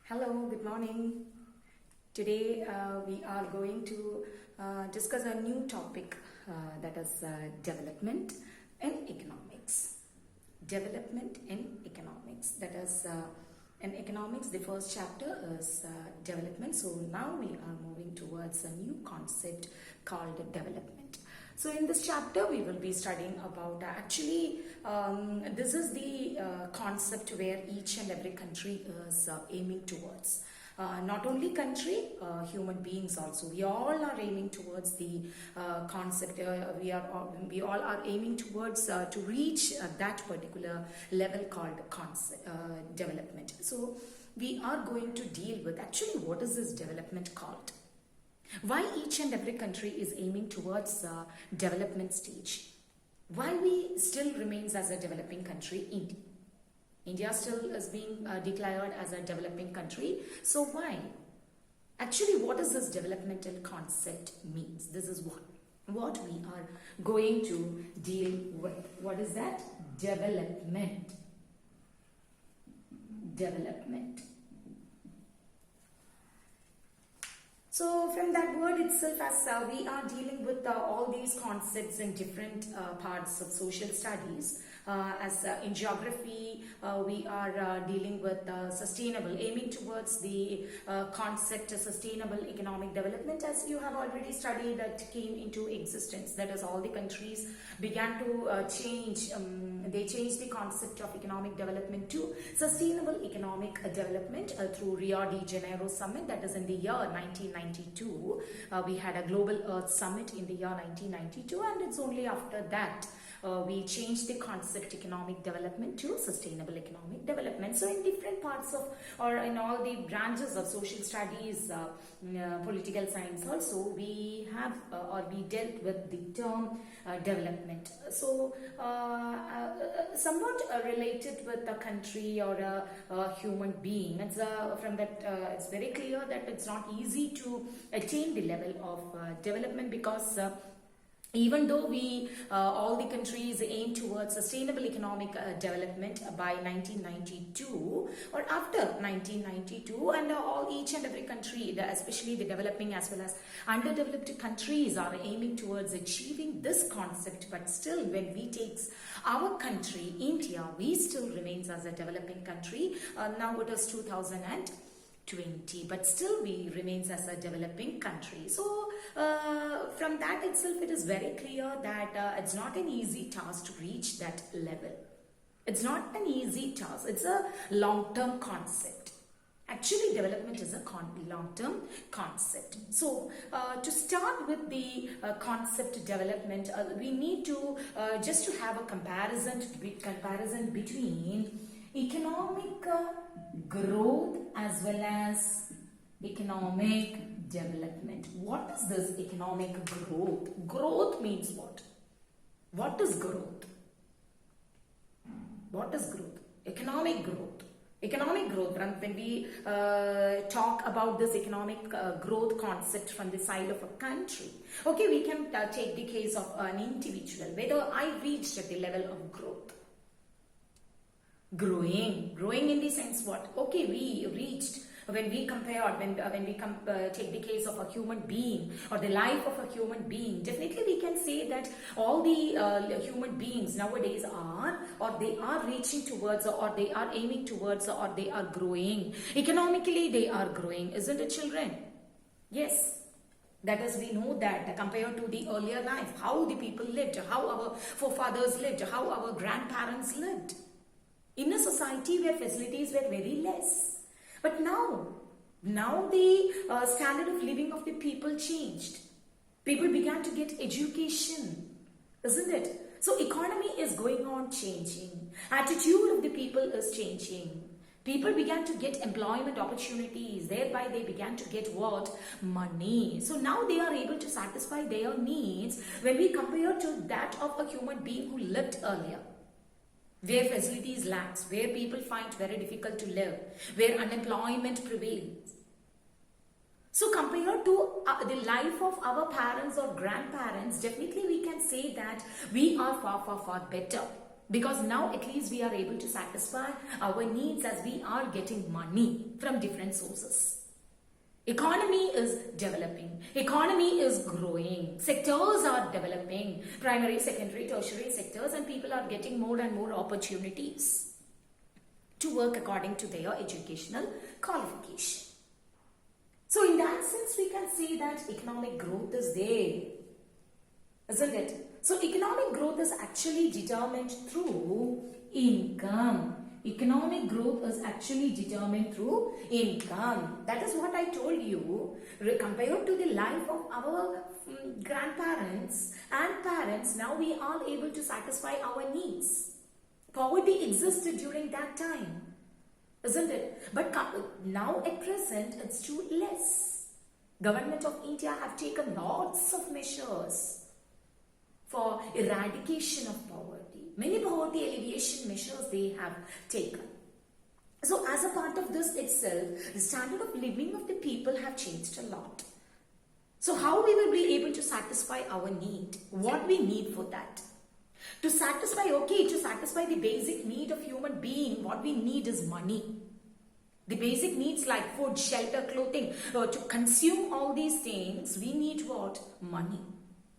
Hello, good morning. Today we are going to discuss a new topic that is development and economics. Development and economics. That is in economics, the first chapter is development. So now we are moving towards a new concept called development. So in this chapter, we will be studying about this is the concept where each and every country is aiming towards. Not only country, human beings also. We all are aiming towards the concept. We all are aiming towards to reach that particular level called concept, development. So we are going to deal with actually what is this development called? Why each and every country is aiming towards development stage? Why we still remains as a developing country? India still is being declared as a developing country. So why? Actually, what does this developmental concept means? This is what we are going to deal with. What is that? Development. Development. So from that word itself, as we are dealing with all these concepts in different parts of social studies, in geography, we are dealing with sustainable, aiming towards the concept of sustainable economic development, as you have already studied, that came into existence. That is, all the countries began to change. They changed the concept of economic development to sustainable economic development through Rio de Janeiro summit. That is in the year 1992. We had a global Earth summit in the year 1992, and it's only after that we changed the concept economic development to sustainable economic development. So in different parts of, or in all the branches of social studies, political science also, we have or we dealt with the term development. So somewhat related with a country or a human being. It's from that it's very clear that it's not easy to attain the level of development, because even though we all the countries aim towards sustainable economic development by 1992 or after 1992, and each and every country, especially the developing as well as underdeveloped countries, are aiming towards achieving this concept. But still, when we take our country, India, we still remains as a developing country. Now it is 2020, but still we remains as a developing country. So from that itself, it is very clear that it's not an easy task to reach that level. It's not an easy task. It's a long-term concept. Actually, development is a long-term concept. So to start with the concept development, we need to just to have a comparison between economic growth as well as economic development. What is this economic growth? Growth means what? What is growth? What is growth? Economic growth. Economic growth, when we talk about this economic growth concept from the side of a country, okay, we can take the case of an individual, whether I reached at the level of growth. Growing in the sense what? Okay, we reached, when we compare, take the case of a human being or the life of a human being, definitely we can say that all the human beings nowadays are, or they are reaching towards, or they are aiming towards, or they are growing. Economically, they are growing, isn't it, children? Yes. That is, we know that compared to the earlier life, how the people lived, how our forefathers lived, how our grandparents lived. In a society where facilities were very less. But now the standard of living of the people changed. People began to get education, isn't it? So economy is going on changing. Attitude of the people is changing. People began to get employment opportunities. Thereby they began to get what? Money. So now they are able to satisfy their needs when we compare to that of a human being who lived earlier, where facilities lacks, where people find very difficult to live, where unemployment prevails. So compared to the life of our parents or grandparents, definitely we can say that we are far better. Because now at least we are able to satisfy our needs as we are getting money from different sources. Economy is developing. Economy is growing. Sectors are developing. Primary, secondary, tertiary sectors, and people are getting more and more opportunities to work according to their educational qualification. So in that sense, we can say that economic growth is there, isn't it? So economic growth is actually determined through income. Economic growth is actually determined through income. That is what I told you. Compared to the life of our grandparents and parents, now we are able to satisfy our needs. Poverty existed during that time, isn't it? But now at present, it's too less. Government of India have taken lots of measures for eradication of poverty. Many poverty alleviation measures they have taken. So as a part of this itself, the standard of living of the people have changed a lot. So how we will be able to satisfy our need? What we need for that? To satisfy the basic need of human being, what we need is money. The basic needs like food, shelter, clothing. To consume all these things, we need what? Money.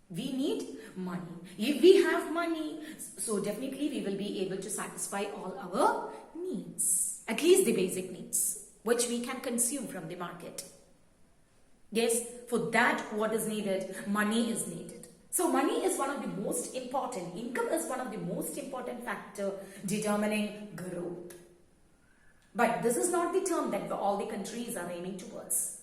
We need money. If we have money, so definitely we will be able to satisfy all our needs. At least the basic needs, which we can consume from the market. Yes, for that what is needed? Money is needed. So money is one of the most important, income is one of the most important factor determining growth. But this is not the term that all the countries are aiming towards.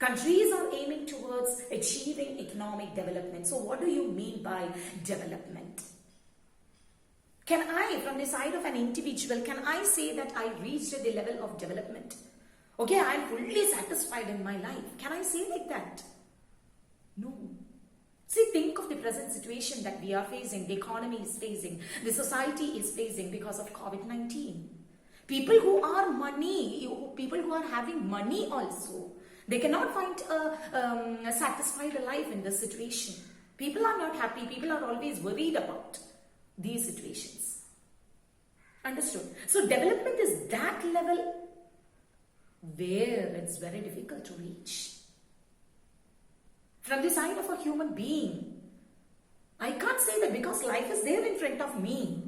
Countries are aiming towards achieving economic development. So what do you mean by development? Can I, from the side of an individual, can I say that I reached the level of development? Okay, I am fully satisfied in my life. Can I say like that? No. See, think of the present situation that we are facing, the economy is facing, the society is facing because of COVID-19. People who are people who are having money also, they cannot find a satisfied life in this situation. People are not happy. People are always worried about these situations. Understood? So development is that level where it's very difficult to reach. From the side of a human being, I can't say that because life is there in front of me,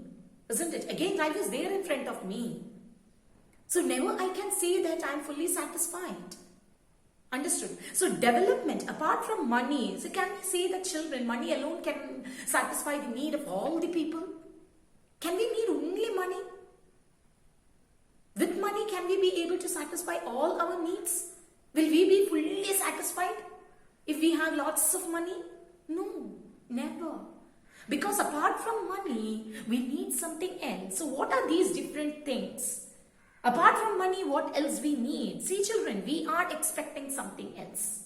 isn't it? Again, life is there in front of me. So never I can say that I'm fully satisfied. Understood? So development, apart from money, so can we say that children, money alone can satisfy the need of all the people? Can we need only money? With money, can we be able to satisfy all our needs? Will we be fully satisfied if we have lots of money? No, never. Because apart from money, we need something else. So what are these different things? Apart from money, what else we need? See children, we are expecting something else.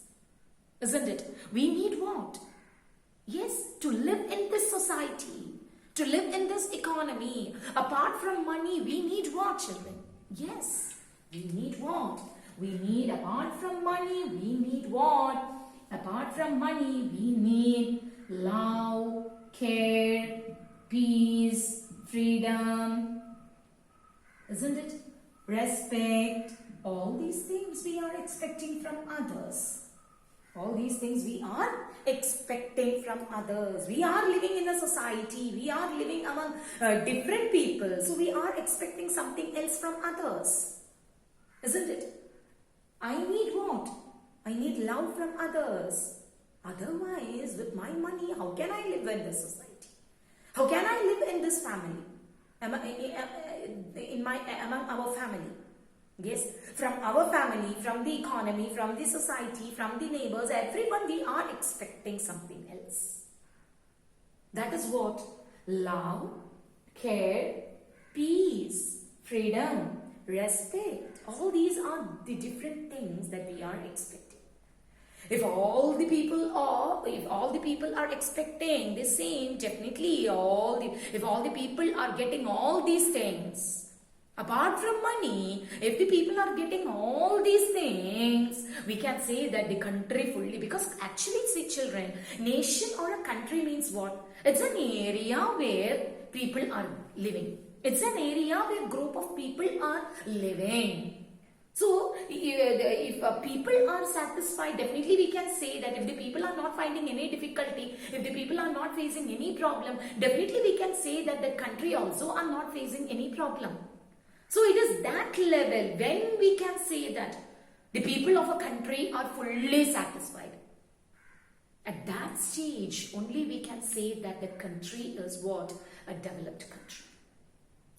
Isn't it? We need what? Yes, to live in this society, to live in this economy. Apart from money, we need what, children? Yes, we need what? We need, apart from money, we need what? Apart from money, we need love, care, peace, freedom. Isn't it? Respect, all these things we are expecting from others. All these things we are expecting from others. We are living in a society. We are living among different people. So we are expecting something else from others. Isn't it? I need what? I need love from others. Otherwise, with my money, how can I live in this society? How can I live in this family? Among our family. Yes, from our family, from the economy, from the society, from the neighbors, everyone, we are expecting something else. That is what? Love, care, peace, freedom, respect. All these are the different things that we are expecting. If all the people are expecting the same, definitely if all the people are getting all these things, apart from money, if the people are getting all these things, we can say that the country fully, because actually, see children, nation or a country means what? It's an area where people are living. It's an area where group of people are living. So, if people are satisfied, definitely we can say that if the people are not finding any difficulty, if the people are not facing any problem, definitely we can say that the country also are not facing any problem. So, it is that level when we can say that the people of a country are fully satisfied. At that stage, only we can say that the country is what? A developed country.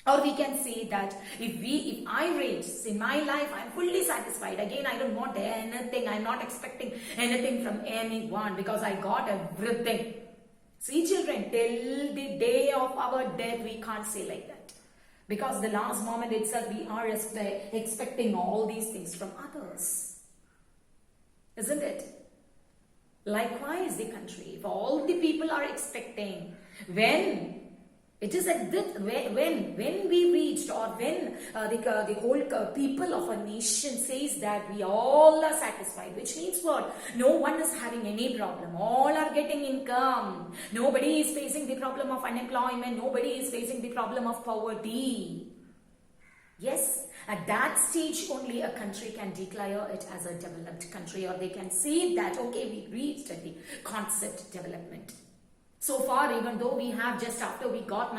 Or we can say that if I rate in my life, I'm fully satisfied. Again, I don't want anything. I'm not expecting anything from anyone because I got everything. See children, till the day of our death, we can't say like that. Because the last moment itself, we are expecting all these things from others. Isn't it? Likewise, the country, if all the people are expecting, when it is at that, when we reached, or when the whole people of a nation says that we all are satisfied, which means what? No one is having any problem. All are getting income. Nobody is facing the problem of unemployment. Nobody is facing the problem of poverty. Yes, at that stage only a country can declare it as a developed country, or they can say that, okay, we reached the concept development. So far, even though we have just after we got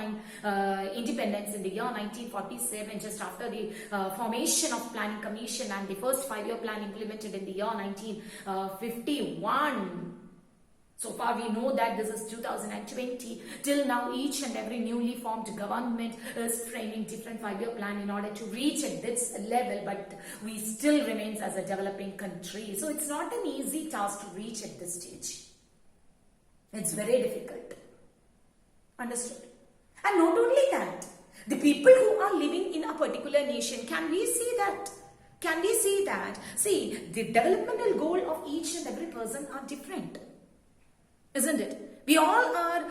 independence in the year 1947, just after the formation of Planning Commission and the first 5-year plan implemented in the year 1951. So far, we know that this is 2020. Till now, each and every newly formed government is framing different 5-year plan in order to reach at this level, but we still remains as a developing country. So it's not an easy task to reach at this stage. It's very difficult. Understood? And not only that, the people who are living in a particular nation, can we see that? Can we see that? See, the developmental goal of each and every person are different. Isn't it? We all are,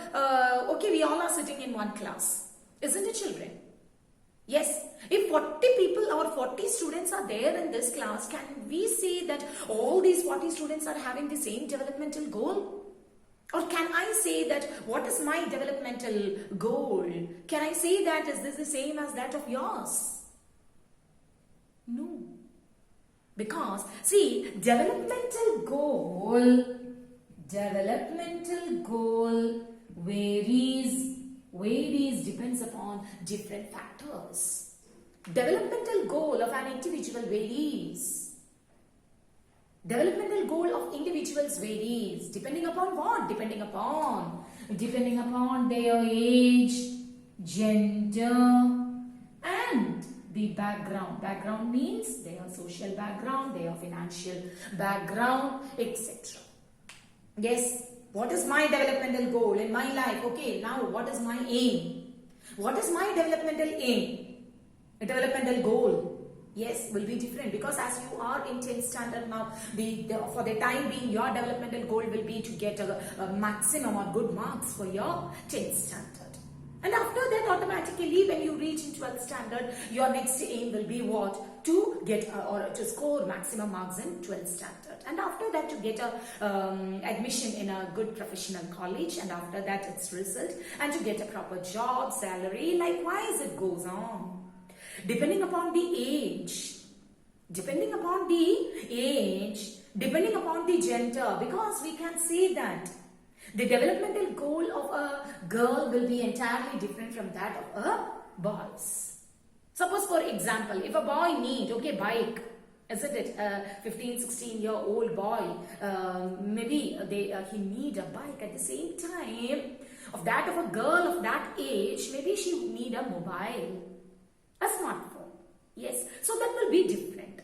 we all are sitting in one class. Isn't it, children? Yes. If 40 people or 40 students are there in this class, can we say that all these 40 students are having the same developmental goal? Or can I say that what is my developmental goal? Can I say that is this the same as that of yours? No. Because see, developmental goal varies depends upon different factors. Developmental goal of an individual varies. Developmental goal of individuals varies. Depending upon what? Depending upon their age, gender, and the background. Background means their social background, their financial background, etc. Yes, what is my developmental goal in my life? Okay, now what is my aim? What is my developmental aim? A developmental goal. Yes, will be different because as you are in 10th standard now, for the time being, your developmental goal will be to get a maximum or good marks for your 10th standard. And after that, automatically, when you reach in 12th standard, your next aim will be what? To get or to score maximum marks in 12th standard. And after that, to get a admission in a good professional college. And after that, its result. And to get a proper job, salary. Likewise, it goes on. Depending upon the age, depending upon the gender, because we can say that the developmental goal of a girl will be entirely different from that of a boy's. Suppose for example, if a boy need, bike, isn't it, a 15-16-year-old boy, maybe he need a bike. At the same time, of that of a girl of that age, maybe she need a mobile. A smartphone. Yes. So that will be different.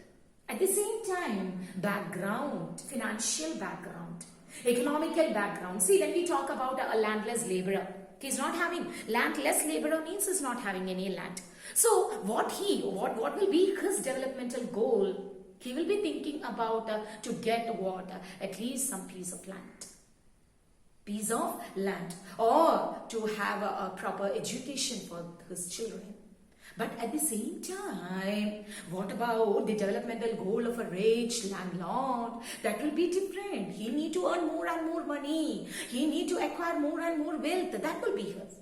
At the same time, background, financial background, economical background. See, when we talk about a landless laborer, he's not having, landless laborer means he's not having any land. So what will be his developmental goal? He will be thinking about to get what? At least some piece of land. Or to have a proper education for his children. But at the same time, what about the developmental goal of a rich landlord? That will be different. He need to earn more and more money. He need to acquire more and more wealth. That will be his.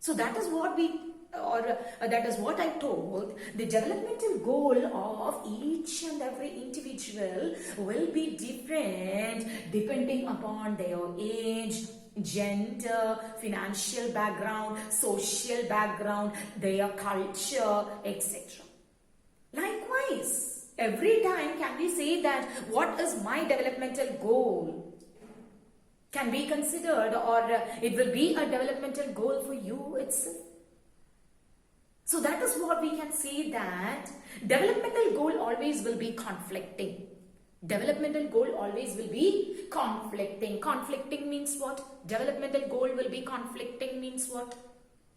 So that is what that is what I told. The developmental goal of each and every individual will be different depending upon their age, gender, financial background, social background, their culture, etc. Likewise, every time can we say that what is my developmental goal? Can be considered, or it will be a developmental goal for you itself. So that is what we can say, that developmental goal always will be conflicting. Developmental goal always will be conflicting. Conflicting means what? Developmental goal will be conflicting means what?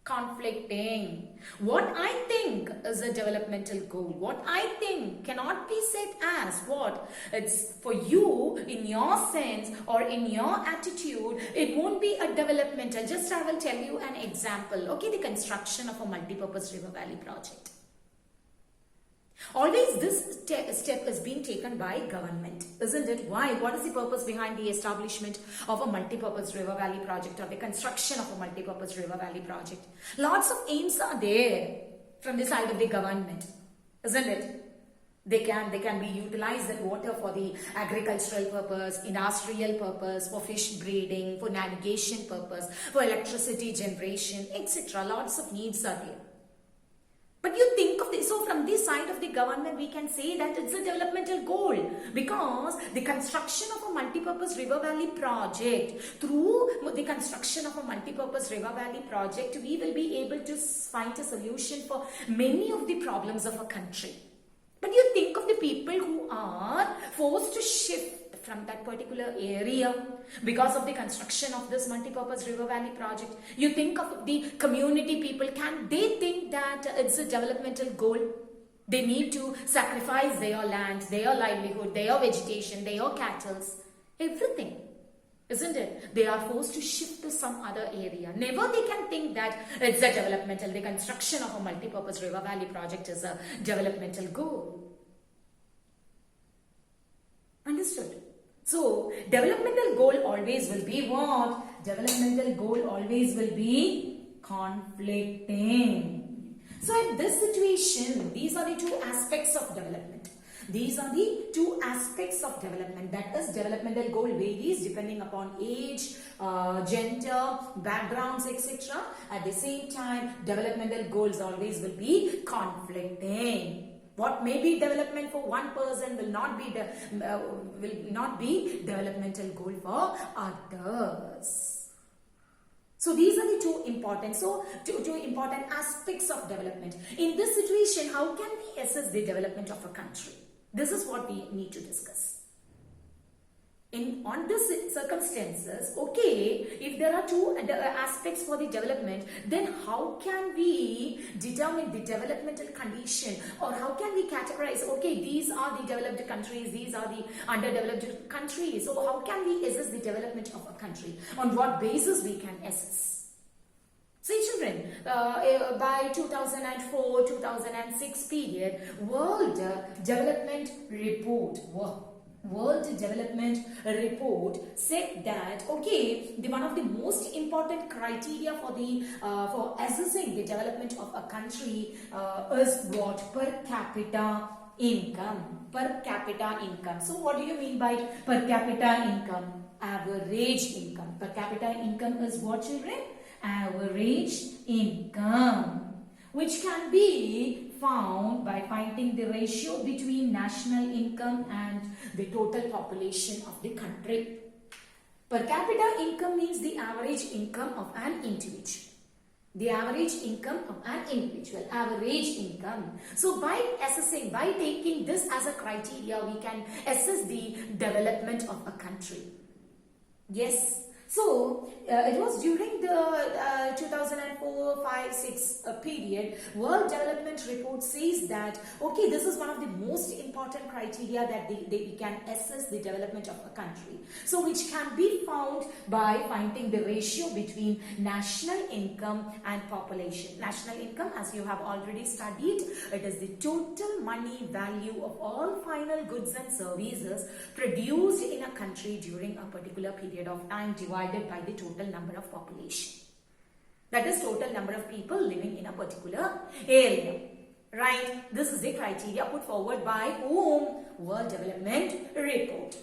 Conflicting. What I think is a developmental goal, what I think cannot be said as what? It's for you, in your sense or in your attitude, it won't be a developmental. Just I will tell you an example. Okay, the construction of a multi-purpose river valley project. Always this step is being taken by government, isn't it? Why? What is the purpose behind the establishment of a multi-purpose river valley project or the construction of a multi-purpose river valley project? Lots of aims are there from the side of the government, isn't it? They can be utilized that water for the agricultural purpose, industrial purpose, for fish breeding, for navigation purpose, for electricity generation, etc. Lots of needs are there. But you think of this, so from this side of the government, we can say that it's a developmental goal, because the construction of a multi-purpose river valley project, through the construction of a multi-purpose river valley project, we will be able to find a solution for many of the problems of a country. But you think of the people who are forced to shift from that particular area because of the construction of this multi-purpose river valley project. You think of the community people, can they think that it's a developmental goal? They need to sacrifice their land, their livelihood, their vegetation, their cattle, everything, isn't it? They are forced to shift to some other area. Never they can think that it's a developmental, the construction of a multi-purpose river valley project is a developmental goal. Understood? So, developmental goal always will be what? Developmental goal always will be conflicting. So, in this situation, these are the two aspects of development. These are the two aspects of development. That is, developmental goal varies depending upon age, gender, backgrounds, etc. At the same time, developmental goals always will be conflicting. What may be development for one person will not be developmental goal for others. So these are the two important aspects of development. In this situation, how can we assess the development of a country? This is what we need to discuss. On these circumstances, okay, if there are two aspects for the development, then how can we determine the developmental condition, or how can we categorize, okay, these are the developed countries, these are the underdeveloped countries. So how can we assess the development of a country? On what basis we can assess? See children, by 2004-2006 period, World Development Report said that, okay, one of the most important criteria for assessing the development of a country is what? Per capita income. Per capita income. So what do you mean by per capita income? Average income. Per capita income is what, children? Average income, which can be found by finding the ratio between national income and the total population of the country. Per capita income means the average income of an individual. The average income of an individual, average income. So by taking this as a criteria, we can assess the development of a country. Yes. So, it was during the 2004-5-6 period, World Development Report says that, okay, this is one of the most important criteria that we can assess the development of a country. So, which can be found by finding the ratio between national income and population. National income, as you have already studied, it is the total money value of all final goods and services produced in a country during a particular period of time, divided by the total number of population. That is total number of people living in a particular area. Right? This is the criteria put forward by whom? World Development Report.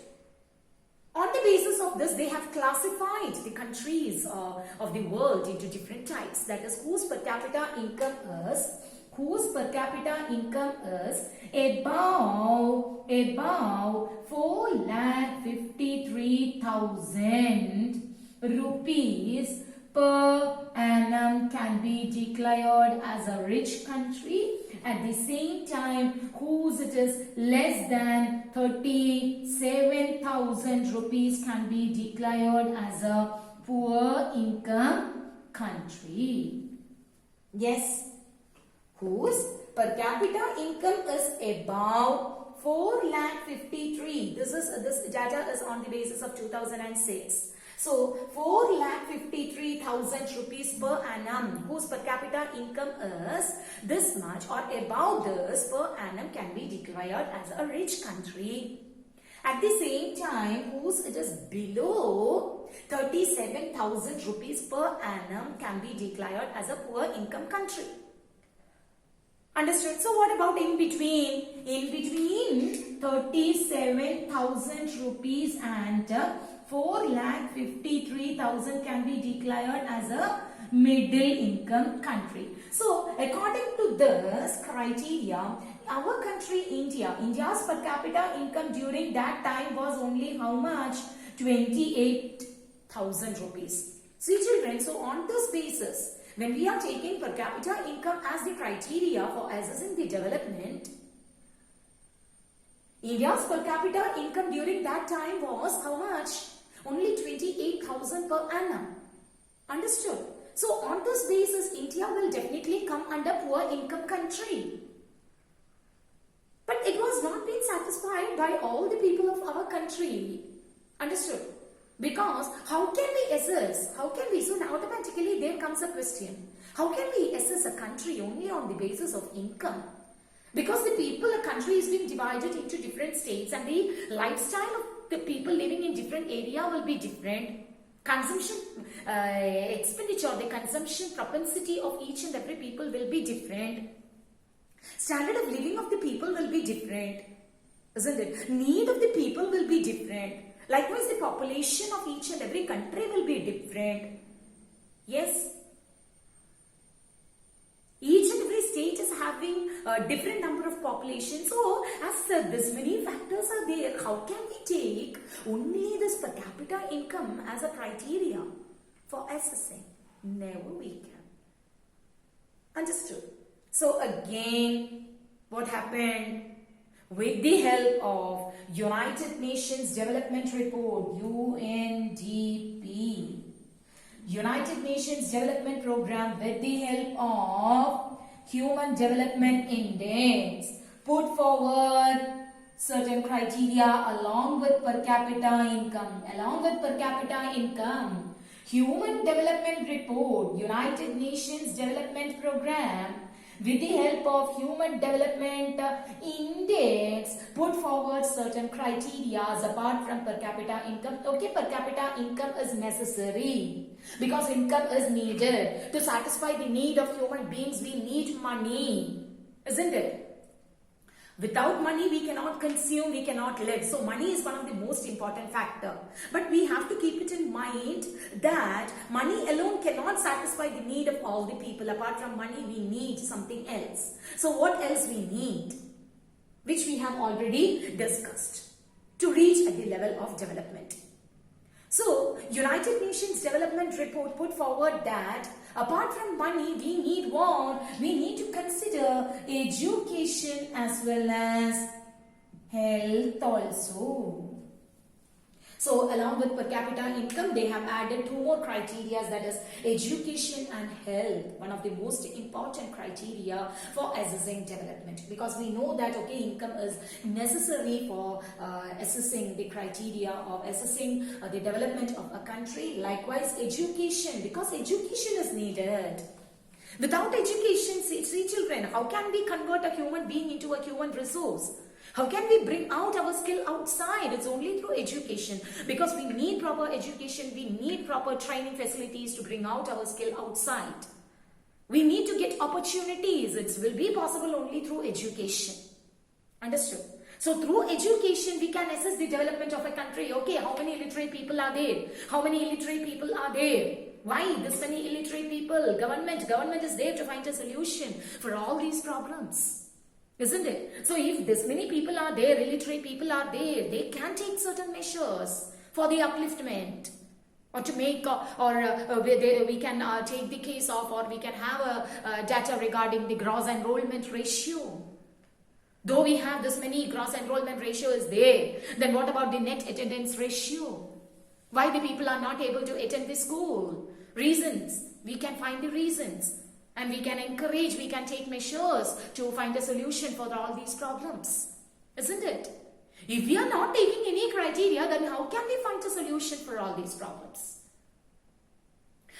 On the basis of this, they have classified the countries of the world into different types. That is, whose per capita income is above 4,53,000 rupees per annum can be declared as a rich country. At the same time, whose it is less than 37,000 rupees can be declared as a poor income country. Yes, whose per capita income is above 4,53,000. This data is on the basis of 2006. So 4,53,000 rupees per annum, whose per capita income is this much or above this per annum can be declared as a rich country. At the same time, whose it is below 37,000 rupees per annum can be declared as a poor income country. Understood? So what about in between? In between 37,000 rupees and 4,53,000 can be declared as a middle income country. So according to this criteria, our country India's per capita income during that time was only how much? 28,000 rupees. See children, so on this basis, when we are taking per capita income as the criteria for assessing the development, India's per capita income during that time was how much? Only 28,000 per annum. Understood? So on this basis, India will definitely come under poor income country. But it was not being satisfied by all the people of our country. Understood? Because how can we assess? How can we? So now automatically there comes a question. How can we assess a country only on the basis of income? Because the people, a country is being divided into different states and the lifestyle of the people living in different area will be different. Consumption expenditure, the consumption propensity of each and every people will be different. Standard of living of the people will be different. Isn't it? Need of the people will be different. Likewise, the population of each and every country will be different. Yes. Each and every state is having a different number of population. So, as this many factors are there, how can we take only this per capita income as a criteria for assessing? Never we can. Understood? So, again, what happened? With the help of United Nations Development Report, UNDP, United Nations Development Program, with the help of Human Development Index, put forward certain criteria along with per capita income. Human Development Report, United Nations Development Program, with the help of Human Development Index, put forward certain criteria apart from per capita income. Okay, per capita income is necessary because income is needed. To satisfy the need of human beings, we need money. Isn't it? Without money, we cannot consume, we cannot live. So money is one of the most important factor. But we have to keep it in mind that money alone cannot satisfy the need of all the people. Apart from money, we need something else. So what else we need? Which we have already discussed to reach at the level of development. So, United Nations Development Report put forward that apart from money, we need what? We need to consider education as well as health also. So, along with per capita income, they have added two more criteria, that is education and health. One of the most important criteria for assessing development, because we know that okay, income is necessary for assessing the criteria of assessing the development of a country. Likewise, education, because education is needed. Without education, see children, how can we convert a human being into a human resource? How can we bring out our skill outside? It's only through education, because we need proper education, we need proper training facilities to bring out our skill outside. We need to get opportunities. It will be possible only through education. Understood? So through education, we can assess the development of a country. Okay, how many illiterate people are there? How many illiterate people are there? Why this many illiterate people? Government is there to find a solution for all these problems. Isn't it? So if this many people are there, illiterate people are there, they can take certain measures for the upliftment. Or to make, we can take the case of, or we can have a data regarding the gross enrollment ratio. Though we have this many gross enrollment ratio is there, then what about the net attendance ratio? Why the people are not able to attend the school? Reasons. We can find the reasons. And we can encourage, we can take measures to find a solution for all these problems. Isn't it? If we are not taking any criteria, then how can we find a solution for all these problems?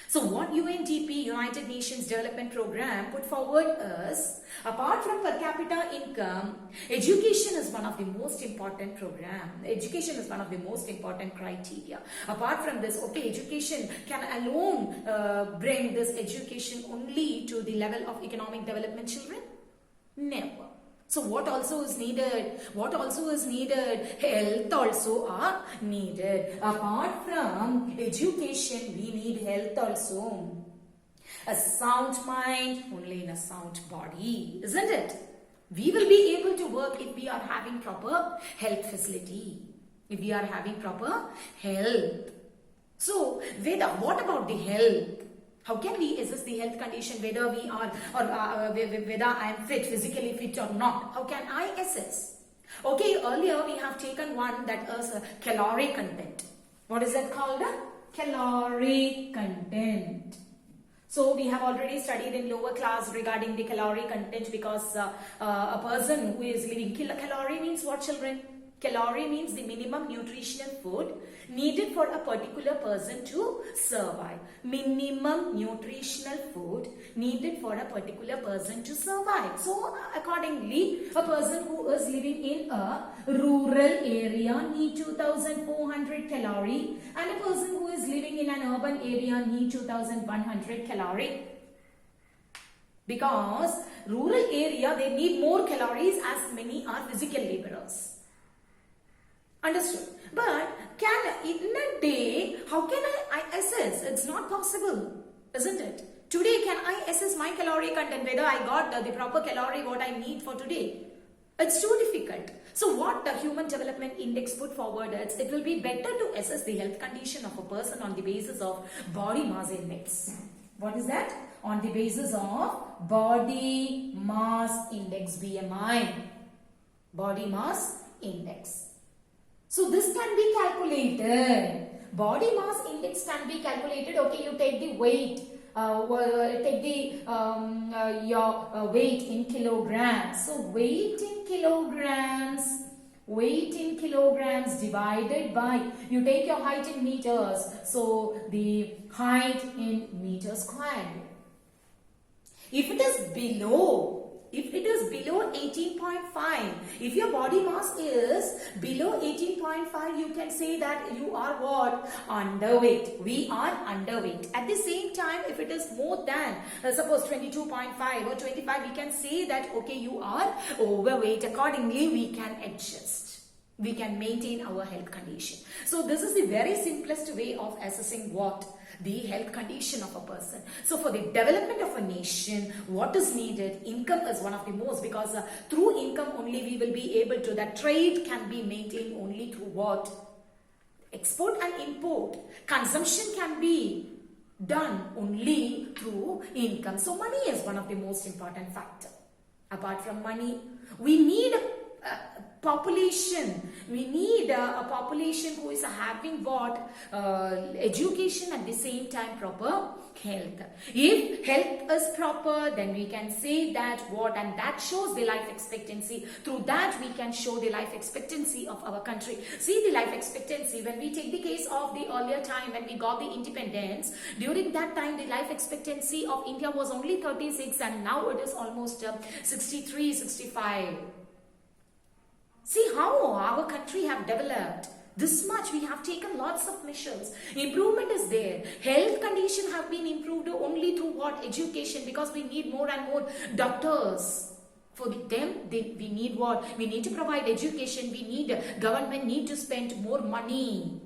So what UNDP, United Nations Development Program, put forward is, apart from per capita income, education is one of the most important program. Education is one of the most important criteria. Apart from this, okay, education can alone bring this education only to the level of economic development children? Never. So what also is needed? What also is needed? Health also are needed. Apart from education, we need health also. A sound mind, only in a sound body, isn't it? We will be able to work if we are having proper health facility. If we are having proper health. So, what about the health? How can we assess the health condition, whether we are, or whether I am fit, physically fit or not? How can I assess? Okay, earlier we have taken one that is a calorie content. What is that called? Calorie content. So we have already studied in lower class regarding the calorie content, because a person who is living, calorie means what, children? Calorie means the minimum nutritional food needed for a particular person to survive. Minimum nutritional food needed for a particular person to survive. So accordingly, a person who is living in a rural area need 2400 calorie, and a person who is living in an urban area need 2100 calorie. Because rural area, they need more calories as many are physical laborers. Understood? But in a day, how can I assess? It's not possible, isn't it? Today, can I assess my calorie content, whether I got the proper calorie what I need for today? It's too difficult. So what the Human Development Index put forward is, it will be better to assess the health condition of a person on the basis of body mass index. What is that? On the basis of body mass index, BMI. Body mass index. So this can be calculated. Body mass index can be calculated. Okay, you take the weight, take the your weight in kilograms. So weight in kilograms divided by, you take your height in meters. So the height in meters squared. If it is below 18.5, if your body mass is below 18.5, you can say that you are what? Underweight. We are underweight. At the same time, if it is more than, suppose 22.5 or 25, we can say that, okay, you are overweight. Accordingly, we can adjust. We can maintain our health condition. So this is the very simplest way of assessing what? The health condition of a person. So for the development of a nation, what is needed? Income is one of the most, because through income only we will be able to, that trade can be maintained only through what? Export and import. Consumption can be done only through income. So money is one of the most important factor. Apart from money, we need population. We need a population who is having what? Education, at the same time proper health. If health is proper, then we can say that what, and that shows the life expectancy. Through that we can show the life expectancy of our country. See the life expectancy, when we take the case of the earlier time when we got the independence, during that time the life expectancy of India was only 36 and now it is almost 63, 65. See how our country have developed. This much we have taken lots of measures. Improvement is there. Health condition have been improved only through what? Education, because we need more and more doctors. For them, we need what? We need to provide education. We need, government need to spend more money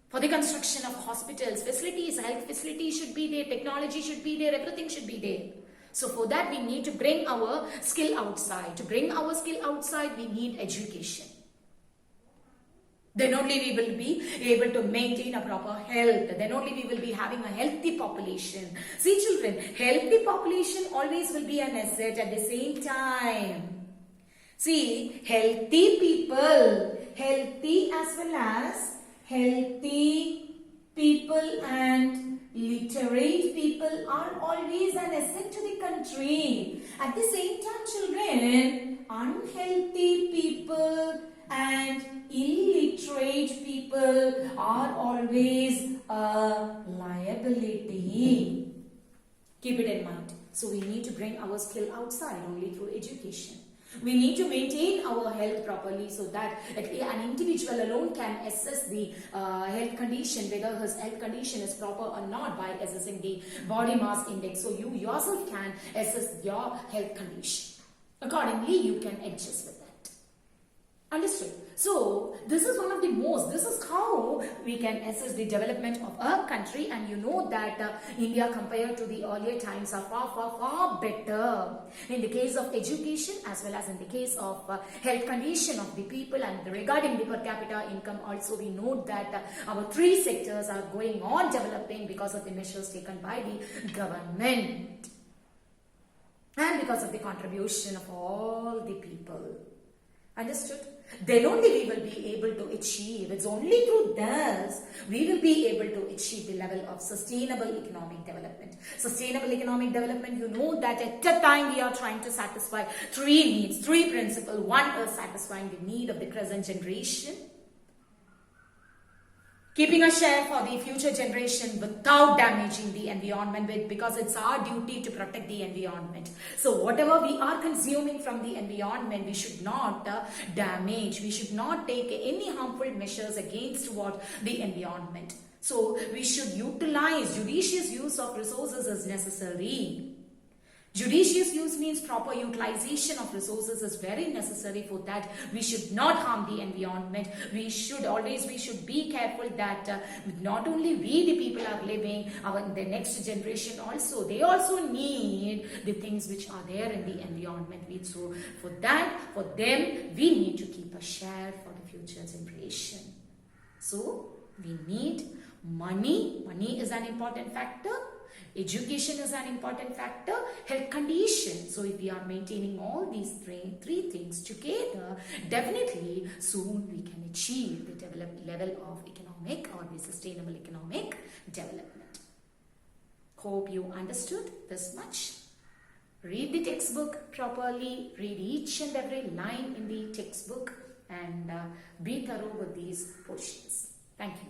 for the construction of hospitals, facilities, health facilities should be there, technology should be there, everything should be there. So for that we need to bring our skill outside. To bring our skill outside, we need education. Then only we will be able to maintain a proper health. Then only we will be having a healthy population. See children, healthy population always will be an asset at the same time. See, healthy people, healthy as well as healthy people and literate people are always an asset to the country. At the same time children, unhealthy people and illiterate people are always a liability. Keep it in mind. So we need to bring our skill outside only through education. We need to maintain our health properly so that an individual alone can assess the health condition, whether his health condition is proper or not, by assessing the body mass index. So you yourself can assess your health condition. Accordingly, you can adjust with that. Understood? So this is one of the most, this is how we can assess the development of a country, and you know that India compared to the earlier times are far better in the case of education as well as in the case of health condition of the people, and regarding the per capita income also we note that our three sectors are going on developing because of the measures taken by the government and because of the contribution of all the people. Understood? Then only we will be able to achieve, it's only through this we will be able to achieve the level of sustainable economic development. Sustainable economic development, you know that at a time we are trying to satisfy three needs, three principles. One is satisfying the need of the present generation, keeping a share for the future generation without damaging the environment, because it's our duty to protect the environment. So whatever we are consuming from the environment, we should not damage. We should not take any harmful measures against what? The environment. So we should utilize, judicious use of resources is necessary. Judicious use means proper utilization of resources is very necessary. For that we should not harm the environment. We should be careful that not only we the people are living, the next generation also, they also need the things which are there in the environment. So for that, for them, we need to keep a share for the future generation. So we need money. Money is an important factor. Education is an important factor, health condition. So if we are maintaining all these three things together, definitely soon we can achieve the developed level of economic or the sustainable economic development. Hope you understood this much. Read the textbook properly, read each and every line in the textbook, and be thorough with these portions. Thank you.